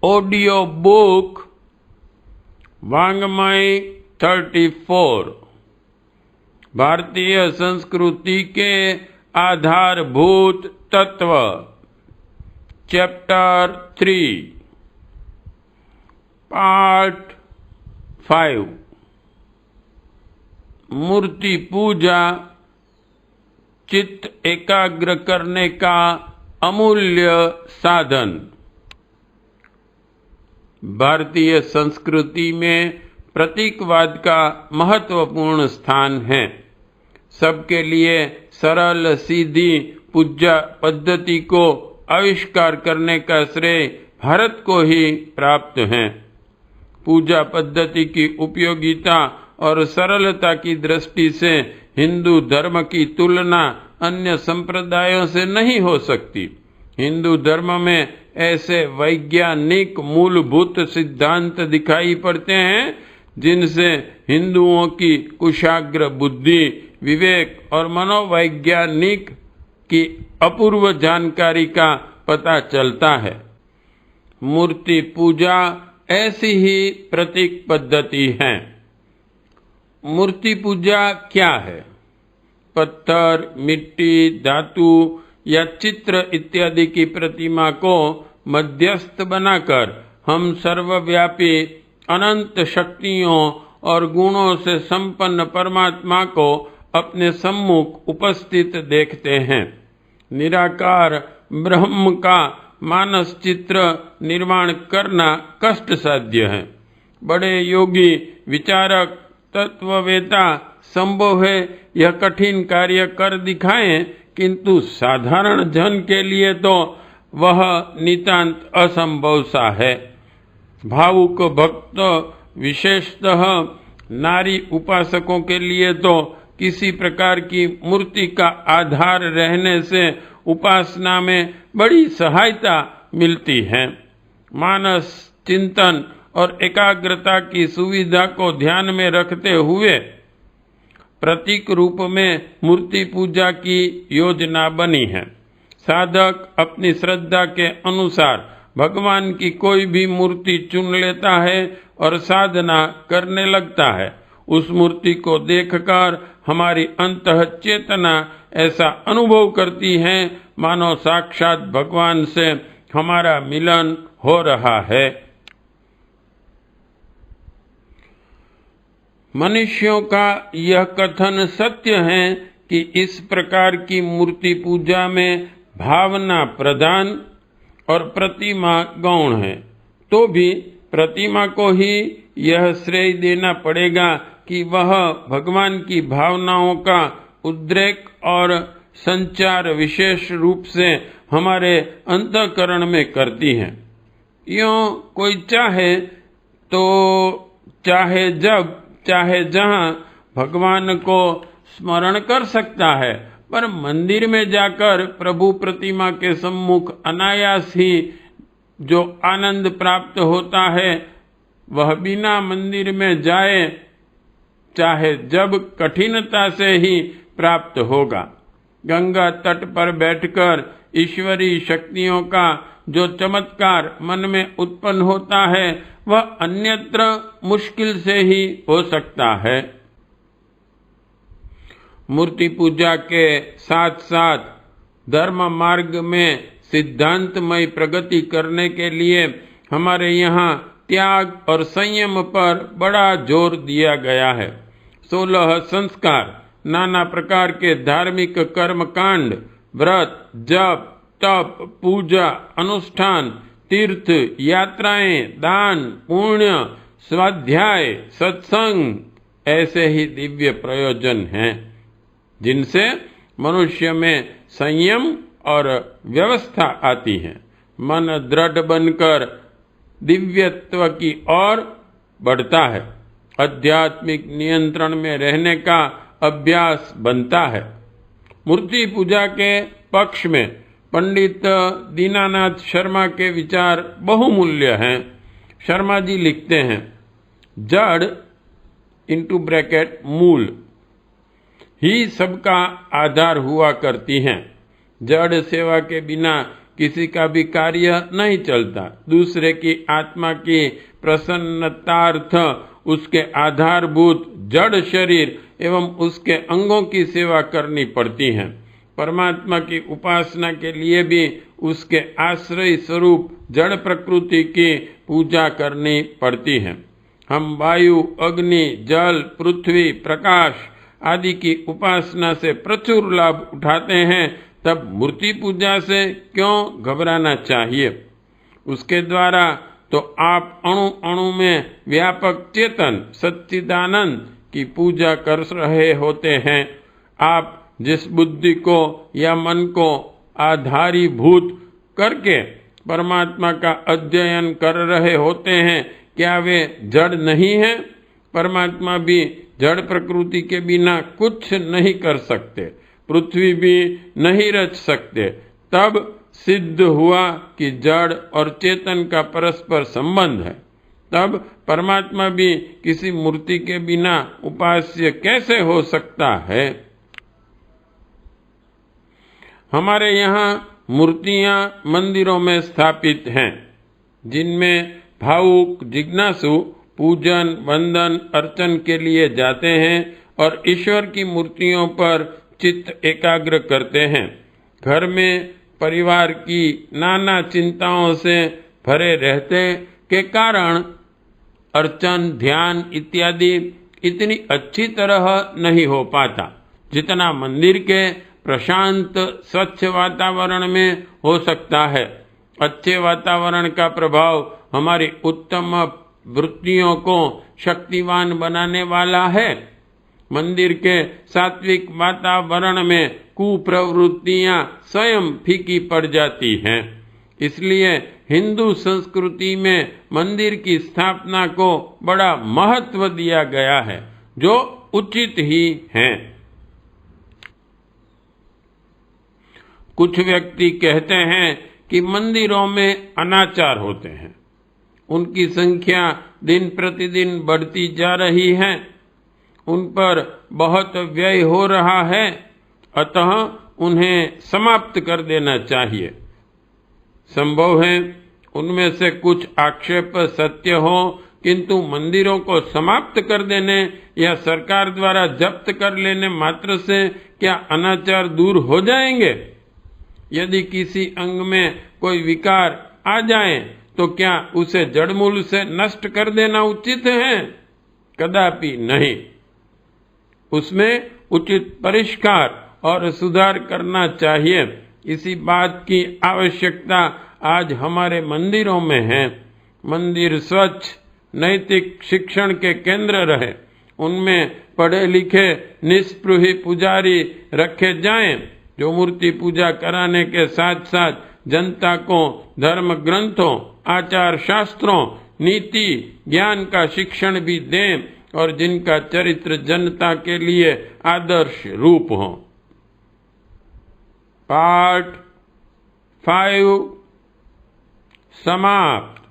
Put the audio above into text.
Audio book वाङ्मय 34 भारतीय संस्कृति के आधारभूत तत्व चैप्टर 3 पार्ट 5 मूर्ति पूजा चित्त एकाग्र करने का अमूल्य साधन। भारतीय संस्कृति में प्रतीकवाद का महत्वपूर्ण स्थान है। सबके लिए सरल सीधी पूजा पद्धति को आविष्कार करने का श्रेय भारत को ही प्राप्त है। पूजा पद्धति की उपयोगिता और सरलता की दृष्टि से हिंदू धर्म की तुलना अन्य संप्रदायों से नहीं हो सकती। हिंदू धर्म में ऐसे वैज्ञानिक मूलभूत सिद्धांत दिखाई पड़ते हैं जिनसे हिंदुओं की कुशाग्र बुद्धि, विवेक और मनोवैज्ञानिक की अपूर्व जानकारी का पता चलता है। मूर्ति पूजा ऐसी ही प्रतीक पद्धति है। मूर्ति पूजा क्या है? पत्थर, मिट्टी, धातु या चित्र इत्यादि की प्रतिमा को मध्यस्थ बनाकर हम सर्वव्यापी अनंत शक्तियों और गुणों से संपन्न परमात्मा को अपने सम्मुख उपस्थित देखते हैं। निराकार ब्रह्म का मानस चित्र निर्माण करना कष्ट साध्य है। बड़े योगी, विचारक, तत्ववेता संभव है यह कठिन कार्य कर दिखाएं, किंतु साधारण जन के लिए तो वह नितांत असंभव सा है। भावुक भक्त, विशेषतः नारी उपासकों के लिए तो किसी प्रकार की मूर्ति का आधार रहने से उपासना में बड़ी सहायता मिलती है। मानस चिंतन और एकाग्रता की सुविधा को ध्यान में रखते हुए प्रतीक रूप में मूर्ति पूजा की योजना बनी है। साधक अपनी श्रद्धा के अनुसार भगवान की कोई भी मूर्ति चुन लेता है और साधना करने लगता है। उस मूर्ति को देखकर हमारी अंतः चेतना ऐसा अनुभव करती है मानो साक्षात भगवान से हमारा मिलन हो रहा है। मनुष्यों का यह कथन सत्य है कि इस प्रकार की मूर्ति पूजा में भावना प्रधान और प्रतिमा गौण है। तो भी प्रतिमा को ही यह श्रेय देना पड़ेगा कि वह भगवान की भावनाओं का उद्रेक और संचार विशेष रूप से हमारे अंतःकरण में करती है। यूं कोई चाहे तो चाहे जब चाहे जहां भगवान को स्मरण कर सकता है, पर मंदिर में जाकर प्रभु प्रतिमा के सम्मुख अनायास ही जो आनंद प्राप्त होता है वह बिना मंदिर में जाए चाहे जब कठिनता से ही प्राप्त होगा। गंगा तट पर बैठकर ईश्वरीय शक्तियों का जो चमत्कार मन में उत्पन्न होता है वह अन्यत्र मुश्किल से ही हो सकता है। मूर्ति पूजा के साथ साथ धर्म मार्ग में सिद्धांतमय प्रगति करने के लिए हमारे यहाँ त्याग और संयम पर बड़ा जोर दिया गया है। 16 संस्कार, नाना प्रकार के धार्मिक कर्मकांड, व्रत, जप, तप, पूजा, अनुष्ठान, तीर्थ यात्राएं, दान, पुण्य, स्वाध्याय, सत्संग ऐसे ही दिव्य प्रयोजन हैं जिनसे मनुष्य में संयम और व्यवस्था आती है। मन दृढ़ बनकर दिव्यत्व की ओर बढ़ता है। आध्यात्मिक नियंत्रण में रहने का अभ्यास बनता है। मूर्ति पूजा के पक्ष में पंडित दीनानाथ शर्मा के विचार बहुमूल्य हैं। शर्मा जी लिखते हैं, जड़ इंटू ब्रैकेट मूल ही सबका आधार हुआ करती हैं। जड़ सेवा के बिना किसी का भी कार्य नहीं चलता। दूसरे की आत्मा की प्रसन्नतार्थ उसके आधारभूत जड़ शरीर एवं उसके अंगों की सेवा करनी पड़ती है। परमात्मा की उपासना के लिए भी उसके आश्रय स्वरूप जड़ प्रकृति की पूजा करनी पड़ती है। हम वायु, अग्नि, जल, पृथ्वी, प्रकाश आदि की उपासना से प्रचुर लाभ उठाते हैं, तब मूर्ति पूजा से क्यों घबराना चाहिए? उसके द्वारा तो आप अणु अणु में व्यापक चेतन सच्चिदानंद की पूजा कर रहे होते हैं। आप जिस बुद्धि को या मन को आधारीभूत करके परमात्मा का अध्ययन कर रहे होते हैं, क्या वे जड़ नहीं है? परमात्मा भी जड़ प्रकृति के बिना कुछ नहीं कर सकते, पृथ्वी भी नहीं रच सकते। तब सिद्ध हुआ कि जड़ और चेतन का परस्पर संबंध है। तब परमात्मा भी किसी मूर्ति के बिना उपास्य कैसे हो सकता है? हमारे यहाँ मूर्तियां मंदिरों में स्थापित हैं, जिनमें भावुक जिज्ञासु पूजन, वंदन, अर्चन के लिए जाते हैं और ईश्वर की मूर्तियों पर चित्त एकाग्र करते हैं। घर में परिवार की नाना चिंताओं से भरे रहते के कारण अर्चन, ध्यान इत्यादि इतनी अच्छी तरह नहीं हो पाता, जितना मंदिर के प्रशांत स्वच्छ वातावरण में हो सकता है। अच्छे वातावरण का प्रभाव हमारी उत्तम वृत्तियों को शक्तिवान बनाने वाला है। मंदिर के सात्विक वातावरण में कुप्रवृत्तियां स्वयं फीकी पड़ जाती हैं। इसलिए हिंदू संस्कृति में मंदिर की स्थापना को बड़ा महत्व दिया गया है, जो उचित ही है। कुछ व्यक्ति कहते हैं कि मंदिरों में अनाचार होते हैं, उनकी संख्या दिन प्रतिदिन बढ़ती जा रही है, उन पर बहुत व्यय हो रहा है, अतः उन्हें समाप्त कर देना चाहिए। संभव है उनमें से कुछ आक्षेप सत्य हो, किंतु मंदिरों को समाप्त कर देने या सरकार द्वारा जब्त कर लेने मात्र से क्या अनाचार दूर हो जाएंगे? यदि किसी अंग में कोई विकार आ जाए तो क्या उसे जड़मूल से नष्ट कर देना उचित है? कदापि नहीं। उसमें उचित परिष्कार और सुधार करना चाहिए। इसी बात की आवश्यकता आज हमारे मंदिरों में है। मंदिर स्वच्छ नैतिक शिक्षण के केंद्र रहे, उनमें पढ़े लिखे निष्पृही पुजारी रखे जाएं, जो मूर्ति पूजा कराने के साथ साथ जनता को धर्म ग्रंथों, आचार शास्त्रों, नीति ज्ञान का शिक्षण भी दें और जिनका चरित्र जनता के लिए आदर्श रूप हो। पार्ट 5 समाप्त।